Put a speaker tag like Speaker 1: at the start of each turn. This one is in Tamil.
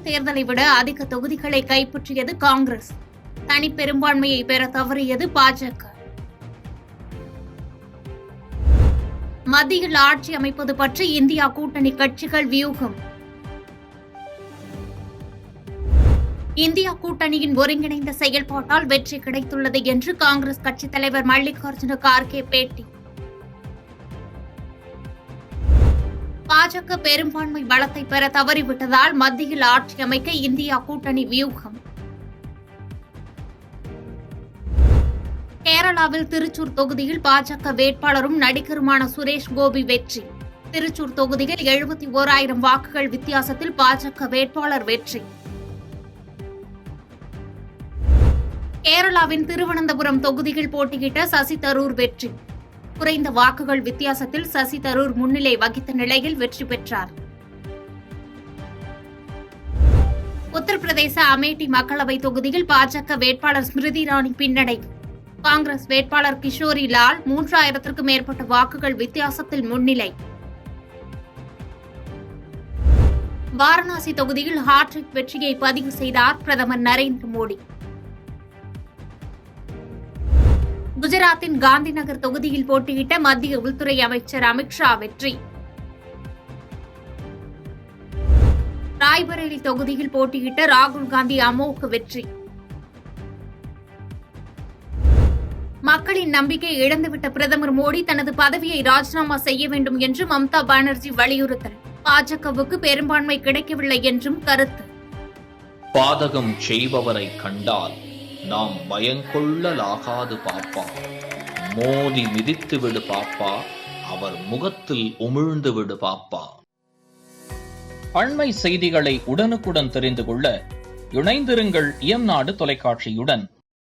Speaker 1: தேர்தலை விட அதிக தொகுதிகளை கைப்பற்றியது காங்கிரஸ். தனி பெரும்பான்மையை பெற தவறியது பாஜக. மத்தியில் ஆட்சி அமைப்பது பற்றி இந்தியா கூட்டணி கட்சிகள் வியூகம். இந்தியா கூட்டணியின் ஒருங்கிணைந்த செயல்பாட்டால் வெற்றி கிடைத்துள்ளது என்று காங்கிரஸ் கட்சித் தலைவர் மல்லிகார்ஜுன கார்கே பேட்டி. பாஜக பெரும்பான்மை பலத்தை பெற தவறிவிட்டதால் மத்தியில் ஆட்சி அமைக்க இந்தியா கூட்டணி வியூகம். கேரளாவில் திருச்சூர் தொகுதியில் பாஜக வேட்பாளரும் நடிகருமான சுரேஷ் கோபி வெற்றி. திருச்சூர் தொகுதியில் 71,000 வாக்குகள் வித்தியாசத்தில் பாஜக வேட்பாளர் வெற்றி. கேரளாவின் திருவனந்தபுரம் தொகுதியில் போட்டியிட்ட சசி தரூர் வெற்றி. குறைந்த வாக்குகள் வித்தியாசத்தில் சசி தரூர் முன்னிலை வகித்த நிலையில் வெற்றி பெற்றார். உத்தரப்பிரதேச அமேட்டி மக்களவை தொகுதியில் பாஜக வேட்பாளர் ஸ்மிருதி இரானி பின்னடைவு. காங்கிரஸ் வேட்பாளர் கிஷோரி லால் 3,000க்கும் மேற்பட்ட வாக்குகள் வித்தியாசத்தில் முன்னிலை. வாரணாசி தொகுதியில் ஹாட்ரிக் வெற்றியை பதிவு செய்தார் பிரதமர் நரேந்திர மோடி. குஜராத்தின் காந்திநகர் தொகுதியில் போட்டியிட்ட மத்திய உள்துறை அமைச்சர் அமித்ஷா வெற்றி. ராய்பரேலி தொகுதியில் போட்டியிட்ட ராகுல் காந்தி அமோக வெற்றி. மக்களின் நம்பிக்கை இழந்துவிட்ட பிரதமர் மோடி தனது பதவியை ராஜினாமா செய்ய வேண்டும் என்று மம்தா பானர்ஜி வலியுறுத்தல். பாஜகவுக்கு பெரும்பான்மை கிடைக்கவில்லை என்றும் கருத்து.
Speaker 2: பாதகம் செய்பவரை கண்டால் நாம் பயங்கொள்ளலாகாது பாப்பா, மோதி மிதித்து விடு பாப்பா, அவர் முகத்தில் உமிழ்ந்து விடு பாப்பா. அண்மை செய்திகளை உடனுக்குடன் தெரிந்து கொள்ள இணைந்திருங்கள் இயம்நாடு தொலைக்காட்சியுடன்.